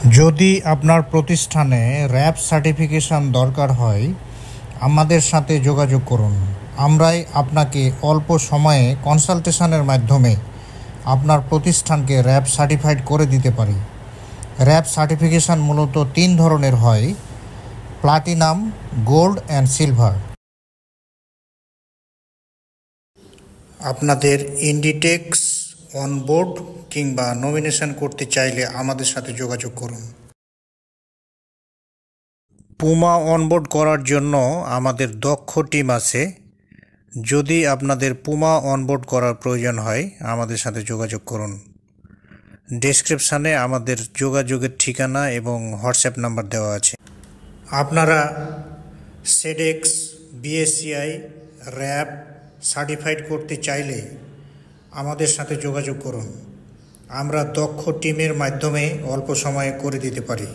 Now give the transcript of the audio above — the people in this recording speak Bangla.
যদি আপনার প্রতিষ্ঠানে র্যাব সার্টিফিকেশন দরকার হয়, আমাদের সাথে যোগাযোগ করুন। আমরাই আপনাকে অল্প সময়ে কনসালটেশনের মাধ্যমে আপনার প্রতিষ্ঠানকে র্যাব সার্টিফাইড করে দিতে পারি। র্যাব সার্টিফিকেশন মূলত 3 ধরনের হয়: প্লাটিনাম, গোল্ড অ্যান্ড সিলভার। আপনাদের ইন্ডিটেক্স অনবোর্ড কিংবা নমিনেশন করতে চাইলে আমাদের সাথে যোগাযোগ করুন। পুমা অনবোর্ড করার জন্য আমাদের দক্ষ টিম আছে। যদি আপনাদের পুমা অনবোর্ড করার প্রয়োজন হয়, আমাদের সাথে যোগাযোগ করুন। ডেসক্রিপশানে আমাদের যোগাযোগের ঠিকানা এবং হোয়াটসঅ্যাপ নাম্বার দেওয়া আছে। আপনারা সেডেক্স, বিএসসিআই, র্যাব সার্টিফাইড করতে চাইলে আমাদের সাথে যোগাযোগ করুন। আমরা দক্ষ টিমের মাধ্যমে অল্প সময়ে করে দিতে পারি।